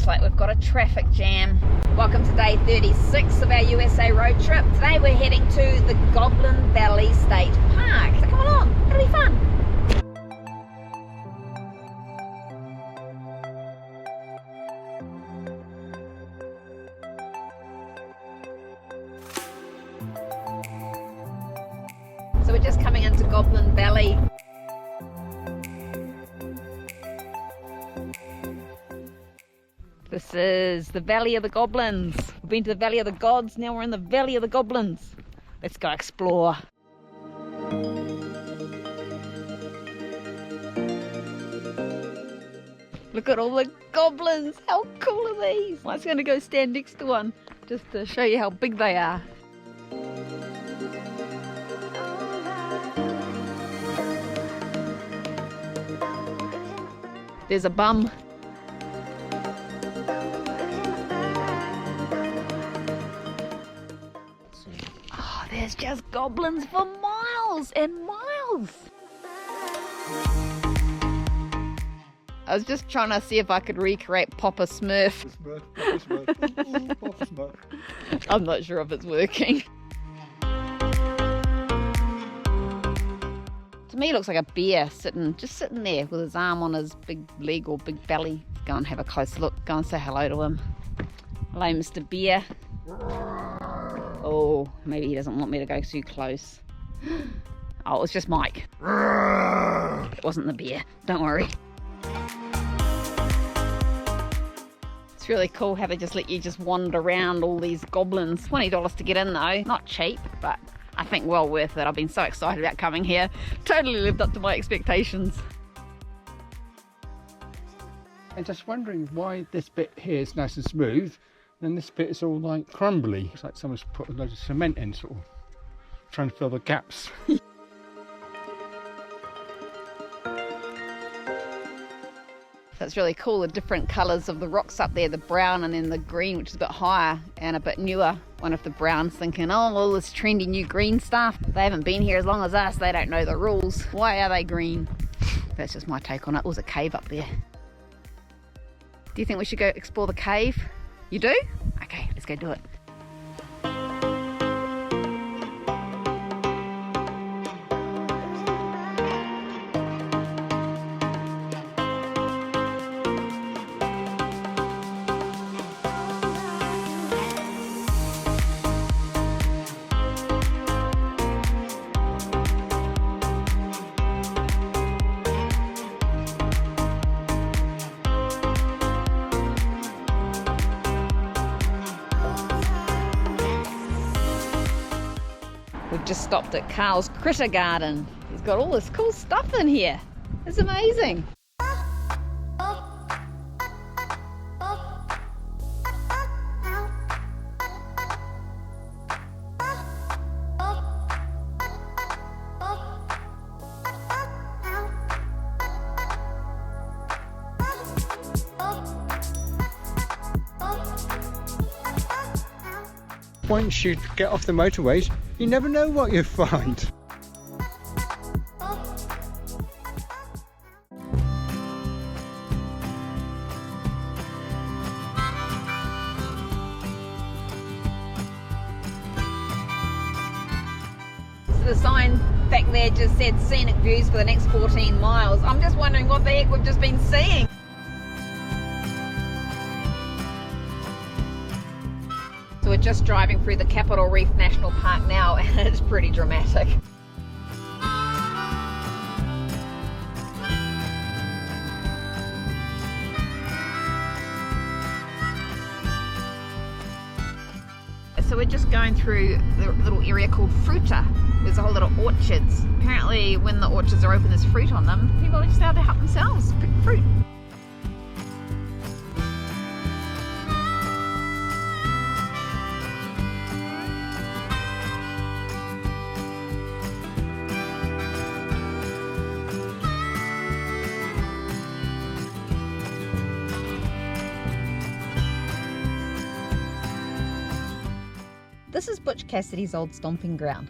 like we've got a traffic jam. Welcome to day 36 of our USA road trip. Today we're heading to the Goblin Valley State Park. So come along, it'll be fun. So we're just coming into Goblin Valley. This is the Valley of the Goblins. We've been to the Valley of the Gods, now we're in the Valley of the Goblins. Let's go explore. Look at all the goblins, how cool are these? I was going to go stand next to one just to show you how big they are. There's a bum. Oh, there's just goblins for miles and miles. I was just trying to see if I could recreate Papa Smurf. Papa Smurf. I'm not sure if it's working. To me, it looks like a bear just sitting there with his arm on his big leg or big belly. Go and have a close look. Go and say hello to him. Hello, Mr. Bear. Oh, maybe he doesn't want me to go too close. Oh, it was just Mike. It wasn't the bear. Don't worry. It's really cool how they just let you just wander around all these goblins. $20 to get in though. Not cheap, but I think well worth it. I've been so excited about coming here. Totally lived up to my expectations. And just wondering why this bit here is nice and smooth, and this bit is all like crumbly. It's like someone's put a load of cement in, sort of trying to fill the gaps. That's really cool, the different colours of the rocks up there, the brown and then the green, which is a bit higher and a bit newer. One of the browns thinking, oh, all this trendy new green stuff. They haven't been here as long as us, they don't know the rules. Why are they green? That's just my take on it. There's a cave up there. Do you think we should go explore the cave? You do? Okay, let's go do it. We've just stopped at Carl's Critter Garden. He's got all this cool stuff in here. It's amazing. Once you get off the motorways, you never know what you'll find. So the sign back there just said scenic views for the next 14 miles. I'm just wondering what the heck we've just been seeing. So we're just driving through the Capital Reef National Park now, and it's pretty dramatic. So we're just going through the little area called Fruta. There's a whole lot of orchards. Apparently when the orchards are open there's fruit on them. People are just allowed to help themselves pick fruit. This is Butch Cassidy's old stomping ground.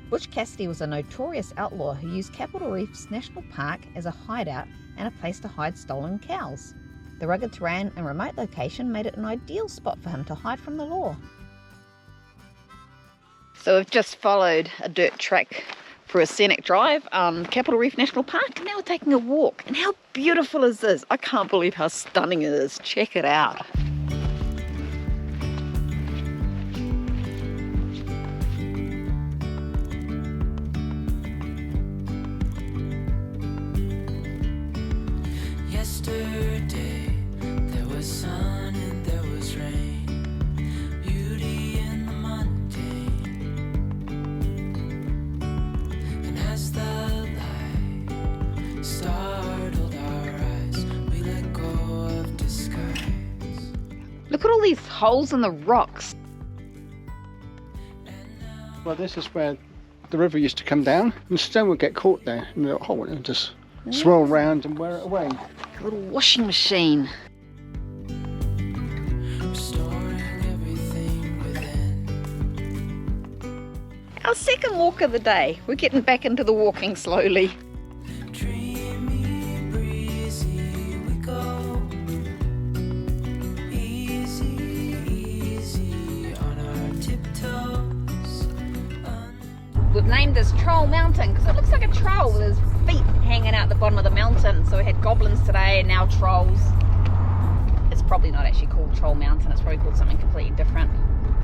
Butch Cassidy was a notorious outlaw who used Capitol Reef's National Park as a hideout and a place to hide stolen cows. The rugged terrain and remote location made it an ideal spot for him to hide from the law. So we've just followed a dirt track for a scenic drive on Capitol Reef National Park, and now we're taking a walk. And how beautiful is this? I can't believe how stunning it is. Check it out. Yesterday there was sun and there was rain, beauty in the mundane. And as the light startled our eyes, we let go of disguise. Look at all these holes in the rocks. Well, this is where the river used to come down, and stone would get caught there in the little hole and just swirl round and wear it away. A little washing machine. Restoring everything within. Our second walk of the day. We're getting back into the walking slowly. Dreamy, breezy, we go. Easy, easy on our tiptoes. We've named this Troll Mountain because it looks like a troll with his feet hanging out the bottom of the mountain. So we had goblins today and now trolls. It's probably not actually called Troll Mountain. It's probably called something completely different.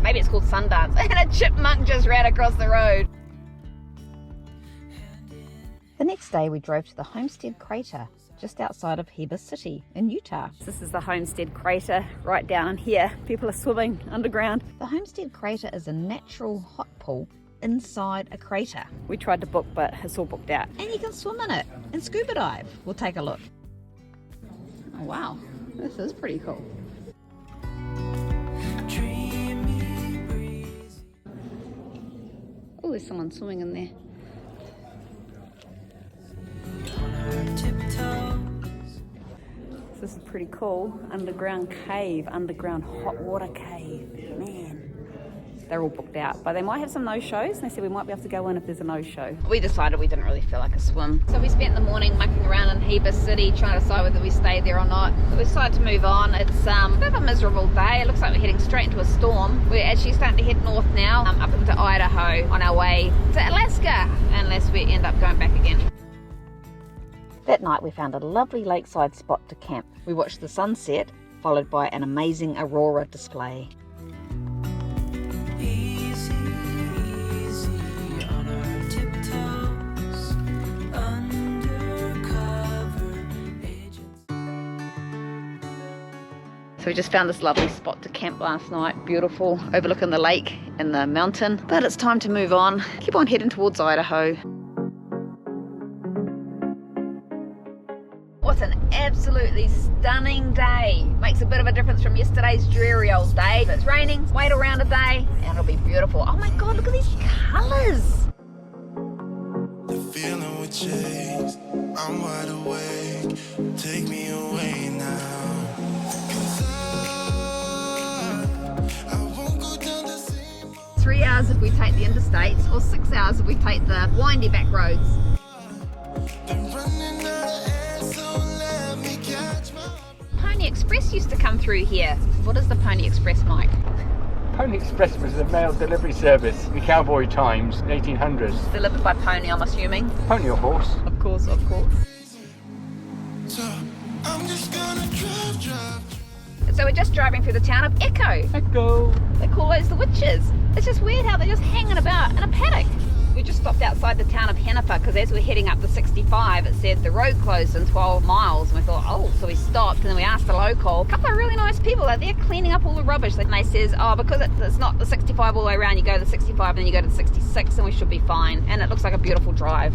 Maybe it's called Sundance. And a chipmunk just ran across the road. The next day we drove to the Homestead Crater just outside of Heber City in Utah. This is the Homestead Crater right down in here. People are swimming underground. The Homestead Crater is a natural hot pool inside a crater. We tried to book, but it's all booked out. And you can swim in it and scuba dive. We'll take a look. Oh wow, this is pretty cool. Oh, there's someone swimming in there. This is pretty cool. Underground cave, underground hot water cave. Man. They're all booked out, but they might have some no-shows, and they said we might be able to go in if there's a no-show. We decided we didn't really feel like a swim. So we spent the morning mucking around in Heber City trying to decide whether we stayed there or not. So we decided to move on. It's a bit of a miserable day. It looks like we're heading straight into a storm. We're actually starting to head north now, up into Idaho on our way to Alaska, unless we end up going back again. That night we found a lovely lakeside spot to camp. We watched the sunset, followed by an amazing aurora display. So we just found this lovely spot to camp last night. Beautiful, overlooking the lake and the mountain. But it's time to move on. Keep on heading towards Idaho. What an absolutely stunning day. Makes a bit of a difference from yesterday's dreary old day. If it's raining, wait around a day and it'll be beautiful. Oh my God, look at these colors. The feeling we chase, I'm wide awake. Take me away now. 3 hours if we take the interstates, or 6 hours if we take the windy back roads. Pony Express used to come through here. What is the Pony Express, Mike? Pony Express was a mail delivery service in the cowboy times, 1800s. Delivered by pony, I'm assuming. Pony or horse? Of course, of course. So I'm just gonna drive. So we're just driving through the town of Echo. Echo. They call those the witches. It's just weird how they're just hanging about in a paddock. We just stopped outside the town of Hennepin because as we're heading up the 65, it said the road closed in 12 miles. And we thought, oh, so we stopped and then we asked the local. A couple of really nice people out there cleaning up all the rubbish. And they says, oh, because it's not the 65 all the way around, you go to the 65 and then you go to the 66 and we should be fine. And it looks like a beautiful drive.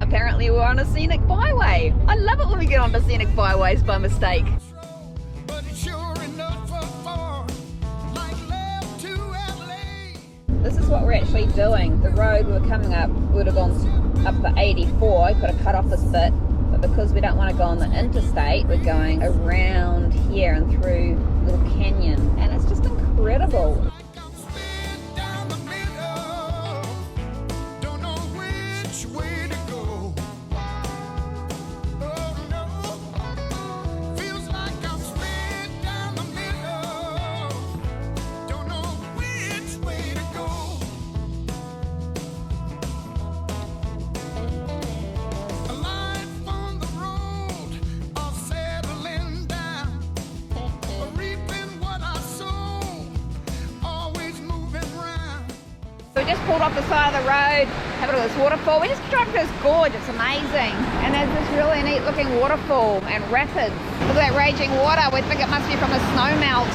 Apparently we're on a scenic byway. I love it when we get onto scenic byways by mistake. This is what we're actually doing. The road we were coming up would have gone up the 84. I could have cut off this bit, but because we don't want to go on the interstate, we're going around here and through a little canyon, and it's just incredible. We just pulled off the side of the road, have a look at this waterfall. We just drove through this gorge, it's amazing. And there's this really neat looking waterfall and rapids. Look at that raging water, we think it must be from a snow melt.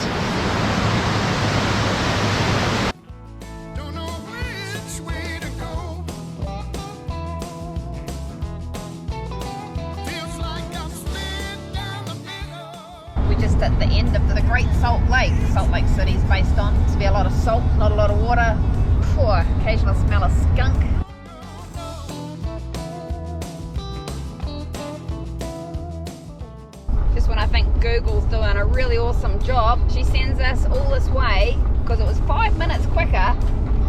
Don't know which way to go. Feels like I'm slid down the middle. We just at the end of the Great Salt Lake. Salt Lake City's based on. There's to be a lot of salt, not a lot of water. Occasional smell of skunk. Just when I think Google's doing a really awesome job, she sends us all this way because it was 5 minutes quicker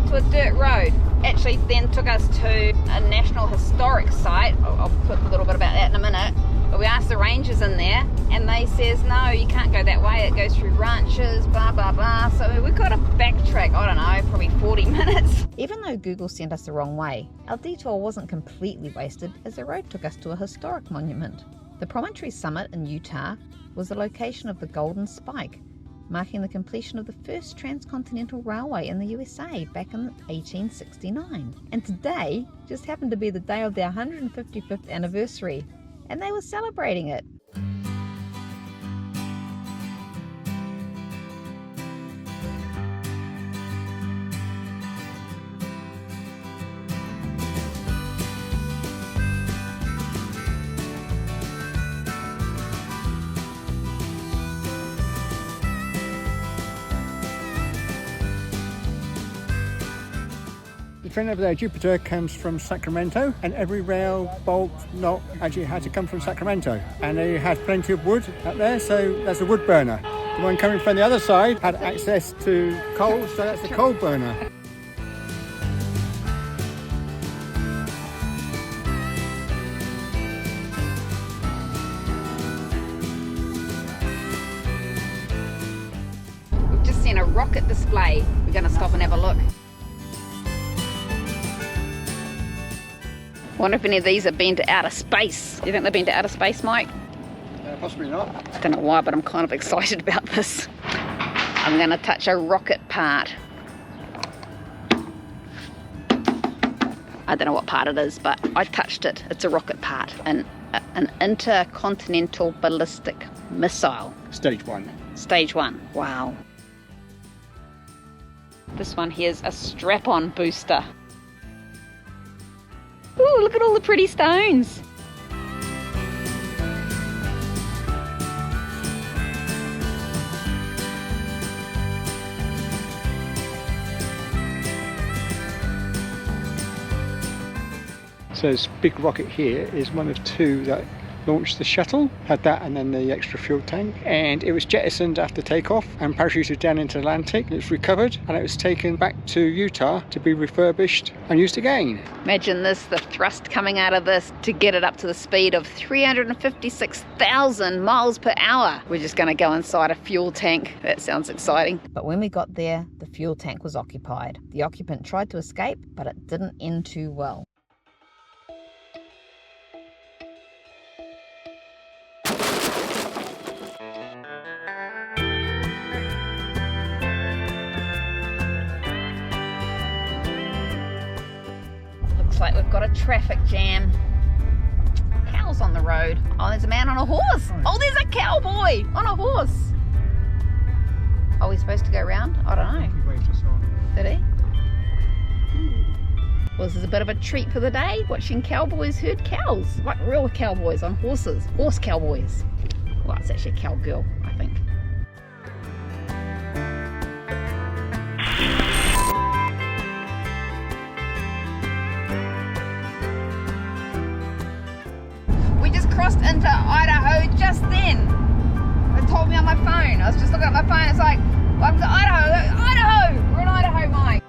to a dirt road. Actually then took us to a National Historic Site. I'll put a little bit about that in a minute. But we asked the rangers in there and they says, no, you can't go that way. It goes through ranches, blah, blah, blah. So we've got to backtrack, I don't know, probably 40 minutes. Even though Google sent us the wrong way, our detour wasn't completely wasted as the road took us to a historic monument. The Promontory Summit in Utah was the location of the Golden Spike, marking the completion of the first transcontinental railway in the USA back in 1869. And today just happened to be the day of their 155th anniversary, and they were celebrating it. The train over there, Jupiter, comes from Sacramento, and every rail, bolt, knot actually had to come from Sacramento. And they had plenty of wood up there, so that's a wood burner. The one coming from the other side had access to coal, so that's a coal burner. We've just seen a rocket display. We're going to stop and have a look. I wonder if any of these have been to outer space. Do you think they've been to outer space, Mike? Possibly not. I don't know why, but I'm kind of excited about this. I'm going to touch a rocket part. I don't know what part it is, but I touched it. It's a rocket part. An intercontinental ballistic missile. Stage 1. Stage 1. Wow. This one here's a strap-on booster. Ooh, look at all the pretty stones. So this big rocket here is one of two that launched the shuttle, had that and then the extra fuel tank, and it was jettisoned after takeoff and parachuted down into the Atlantic. It was recovered and it was taken back to Utah to be refurbished and used again. Imagine this, the thrust coming out of this to get it up to the speed of 356,000 miles per hour. We're just going to go inside a fuel tank. That sounds exciting. But when we got there, the fuel tank was occupied. The occupant tried to escape, but it didn't end too well. Like we've got a traffic jam. Cows on the road. Oh, there's a man on a horse. Oh, there's a cowboy on a horse. Are we supposed to go round? I don't know. He waved us on. Did he? Well, this is a bit of a treat for the day, watching cowboys herd cows. Like real cowboys on horses. Horse cowboys. Well, it's actually a cowgirl, I think. Crossed into Idaho just then. It told me on my phone. I was just looking at my phone. It's like, welcome to Idaho. Idaho! We're in Idaho, Mike.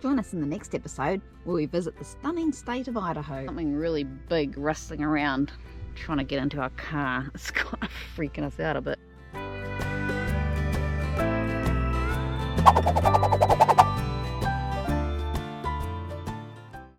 Join us in the next episode where we visit the stunning state of Idaho. Something really big rustling around, trying to get into our car. It's kind of freaking us out a bit.